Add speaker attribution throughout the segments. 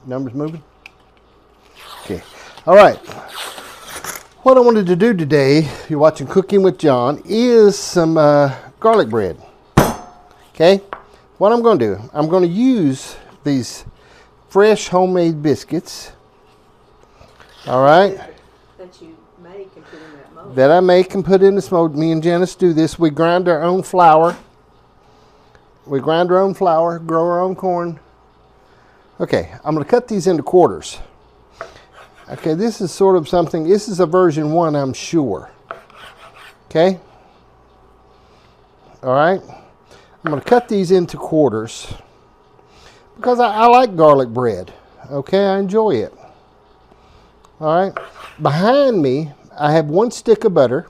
Speaker 1: Numbers moving? Okay. All right. What I wanted to do today, you're watching Cooking with John, is some garlic bread. Okay. What I'm going to do, I'm going to use these fresh homemade biscuits. All right.
Speaker 2: That you make and put in that mold.
Speaker 1: That I make and put in this mold. Me and Janice do this. We grind our own flour. We grind our own flour, grow our own corn. Okay, I'm going to cut these into quarters. Okay, this is sort of something, this is a version 1, I'm sure. Okay? All right? I'm going to cut these into quarters because I like garlic bread. Okay, I enjoy it. All right? Behind me, I have 1 stick of butter.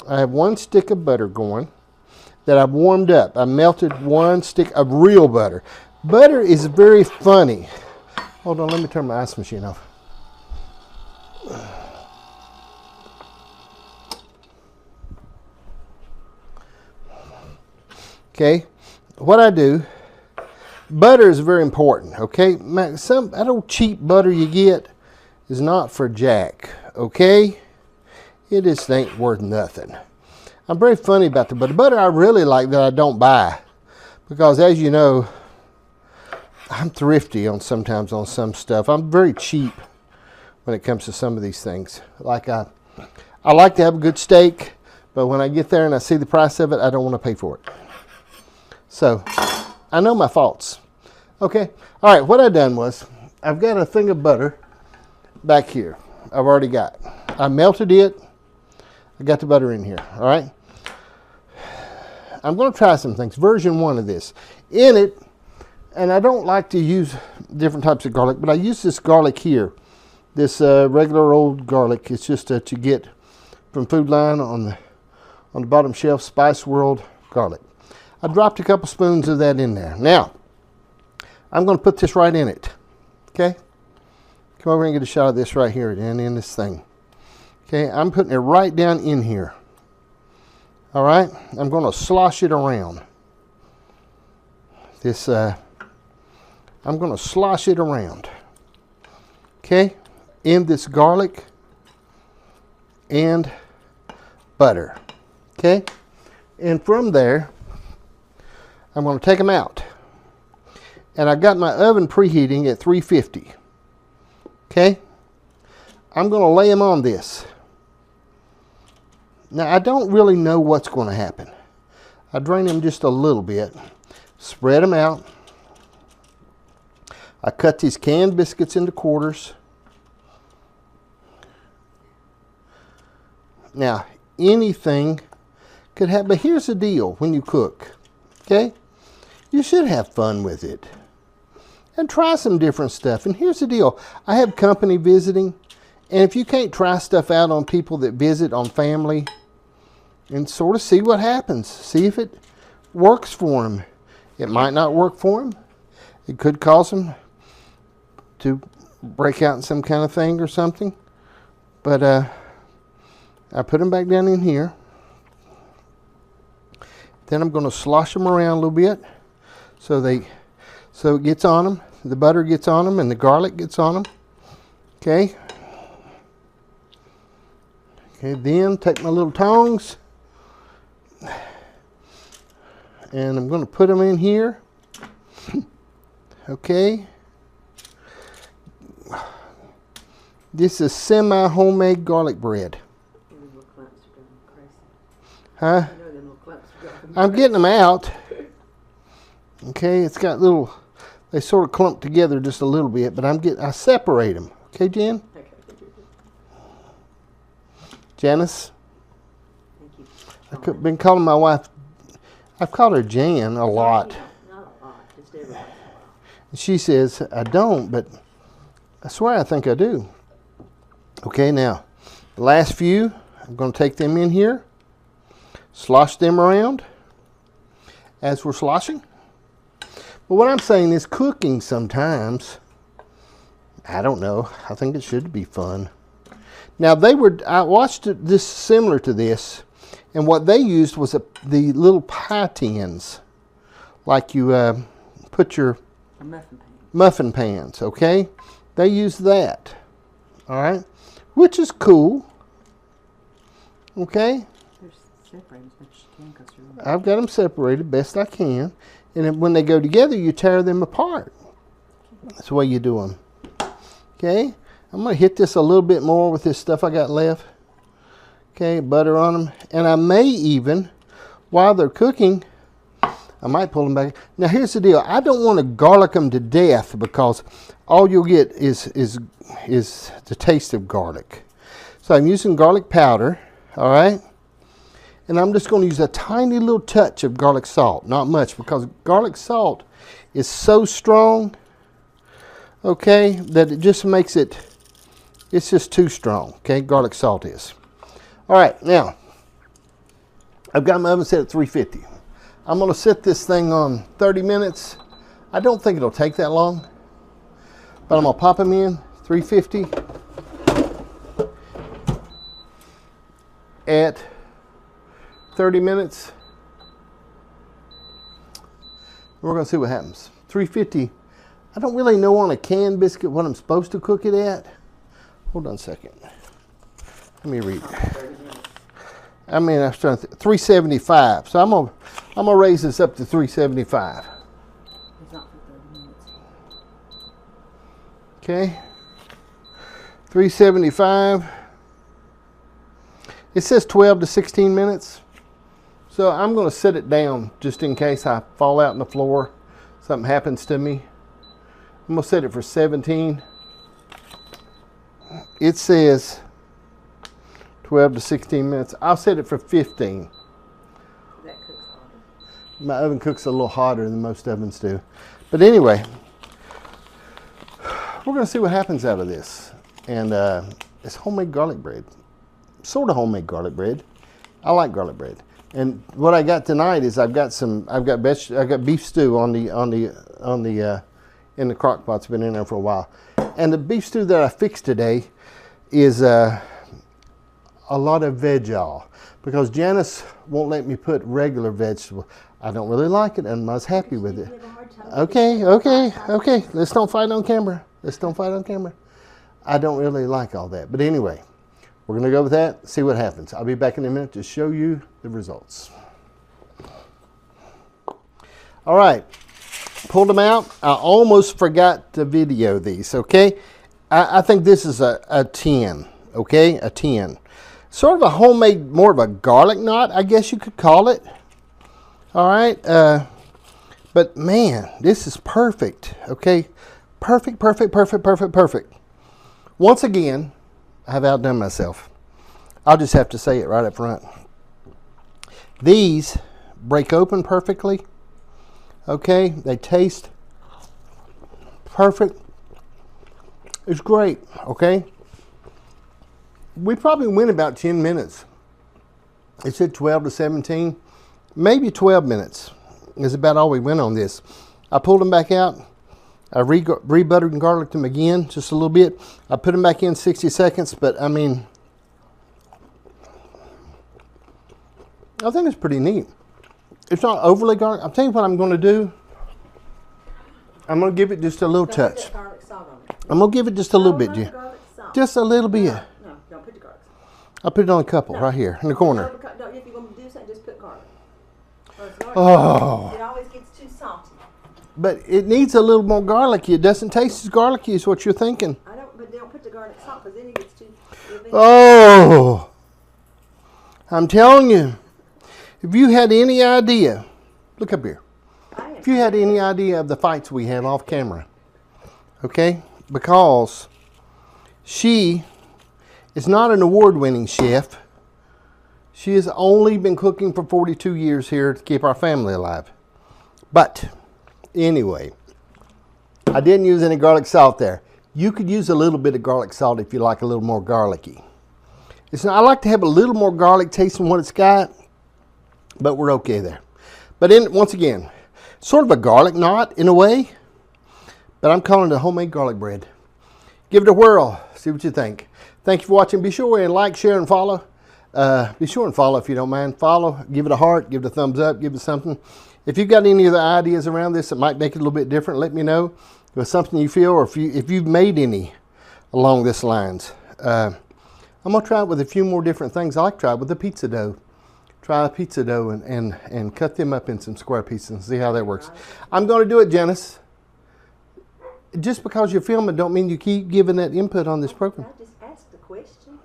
Speaker 1: I have 1 stick of butter going that I've warmed up. I melted 1 stick of real butter. Butter is very funny. Hold on, let me turn my ice machine off. Okay, what I do, butter is very important, okay? That old cheap butter you get is not for jack, okay? It just ain't worth nothing. I'm very funny about the butter. Butter I really like that I don't buy because, as you know, I'm thrifty sometimes on some stuff. I'm very cheap when it comes to some of these things. Like I like to have a good steak, but when I get there and I see the price of it, I don't want to pay for it. So I know my faults. Okay. All right. What I done was I've got a thing of butter back here. I've already got. I melted it. I got the butter in here. All right. I'm going to try some things. Version 1 of this. In it, and I don't like to use different types of garlic, but I use this garlic here. This regular old garlic. It's just that you get from Food Line on the bottom shelf, Spice World garlic. I dropped a couple spoons of that in there. Now, I'm going to put this right in it. Okay? Come over and get a shot of this right here and in this thing. Okay? I'm putting it right down in here. All right? I'm going to slosh it around. I'm going to slosh it around, okay, in this garlic and butter, okay? And from there, I'm going to take them out. And I've got my oven preheating at 350, okay? I'm going to lay them on this. Now, I don't really know what's going to happen. I drain them just a little bit, spread them out. I cut these canned biscuits into quarters. Now, anything could happen, but here's the deal when you cook, okay? You should have fun with it and try some different stuff. And here's the deal. I have company visiting, and if you can't try stuff out on people that visit, on family, and sort of see what happens. See if it works for them. It might not work for them. It could cause them to break out in some kind of thing or something. But I put them back down in here. Then I'm going to slosh them around a little bit so it gets on them. The butter gets on them and the garlic gets on them. Okay. Okay, then take my little tongs and I'm going to put them in here. Okay. This is semi-homemade garlic bread. Huh? I'm getting them out. Okay, it's got little, they sort of clump together just a little bit, but I separate them. Okay, Jen? Janice? Thank you. I've been calling my wife, I've called her Jan a lot.
Speaker 2: Not a lot, just every once in a while.
Speaker 1: She says, I don't, but I swear I think I do. Okay, now, the last few, I'm going to take them in here, slosh them around as we're sloshing. But what I'm saying is cooking sometimes, I don't know, I think it should be fun. Now, I watched this similar to this, and what they used was the little pie tins, like you put your...
Speaker 2: A muffin pan.
Speaker 1: muffin pans, okay? They use that, all right? Which is cool, okay?
Speaker 2: They're separated as much as you can because
Speaker 1: I've got them separated best I can. And then when they go together, you tear them apart. That's the way you do them. Okay, I'm going to hit this a little bit more with this stuff I got left. Okay, butter on them. And I may even, while they're cooking, I might pull them back. Now here's the deal. I don't want to garlic them to death because all you'll get is the taste of garlic. So I'm using garlic powder, all right? And I'm just going to use a tiny little touch of garlic salt, not much, because garlic salt is so strong, okay, that it just makes it, it's just too strong, okay, garlic salt is. All right, now, I've got my oven set at 350. I'm going to set this thing on 30 minutes. I don't think it'll take that long, but I'm going to pop them in, 350, at 30 minutes. We're going to see what happens. 350. I don't really know on a canned biscuit what I'm supposed to cook it at. Hold on a second. Let me read it. I mean, I was trying to 375. So I'm gonna raise this up to 375.
Speaker 2: It's not for 30 minutes.
Speaker 1: Okay. 375. It says 12 to 16 minutes. So I'm going to set it down just in case I fall out on the floor, something happens to me. I'm going to set it for 17. It says 12 to 16 minutes. I'll set it for 15.
Speaker 2: That cooks hotter.
Speaker 1: My oven cooks a little hotter than most ovens do. But anyway, we're going to see what happens out of this. And it's homemade garlic bread. Sort of homemade garlic bread. I like garlic bread. And what I got tonight is I've got beef stew in the crock pot. It's been in there for a while. And the beef stew that I fixed today is a lot of veg-all, because Janice won't let me put regular vegetables. I don't really like it, and I'm not happy with it. Okay. Let's don't fight on camera. I don't really like all that. But anyway, we're going to go with that, see what happens. I'll be back in a minute to show you the results. All right, pulled them out. I almost forgot to video these, okay? I think this is a 10, okay? A 10. Sort of a homemade, more of a garlic knot, I guess you could call it. All right, but man, this is perfect, okay? Perfect. Once again, I've outdone myself. I'll just have to say it right up front. These break open perfectly. Okay, they taste perfect. It's great, okay? We probably went about 10 minutes. It said 12 to 17, maybe 12 minutes is about all we went on this. I pulled them back out. I re-buttered and garlicked them again, just a little bit. I put them back in 60 seconds, but I mean, I think it's pretty neat. It's not overly garlic. I'm telling you what I'm going to do. I'm going to give it just a little touch. I'm going to give it just a little bit, just a little bit.
Speaker 2: No, don't put the garlic salt.
Speaker 1: I'll put it on a couple right here in the corner.
Speaker 2: No, if you're going to do something, just put garlic.
Speaker 1: Oh.
Speaker 2: It always gets too salty.
Speaker 1: But it needs a little more garlicky. It doesn't taste as garlicky as what you're thinking.
Speaker 2: But don't put the garlic salt because then it gets too.
Speaker 1: Oh, I'm telling you, if you had any idea, look up here. If you had any idea of the fights we have off camera, okay, because she is not an award-winning chef. She has only been cooking for 42 years here to keep our family alive. But anyway, I didn't use any garlic salt there. You could use a little bit of garlic salt if you like a little more garlicky. I like to have a little more garlic taste than what it's got, but we're okay there. But once again, sort of a garlic knot in a way, but I'm calling it a homemade garlic bread. Give it a whirl. See what you think. Thank you for watching. Be sure and like, share, and follow. Be sure and follow if you don't mind. Follow, give it a heart, give it a thumbs up, give it something. If you've got any other ideas around this that might make it a little bit different, let me know. If it's something you feel, or if you've made any along this lines. I'm going to try it with a few more different things. I like to try it with the pizza dough. Try a pizza dough and cut them up in some square pieces and see how that works. I'm going to do it, Janice. Just because you're filming don't mean you keep giving that input on this program.
Speaker 2: I just asked a question.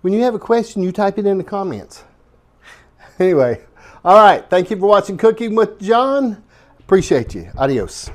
Speaker 1: When you have a question, you type it in the comments. Anyway, all right. Thank you for watching Cooking with John. Appreciate you. Adios.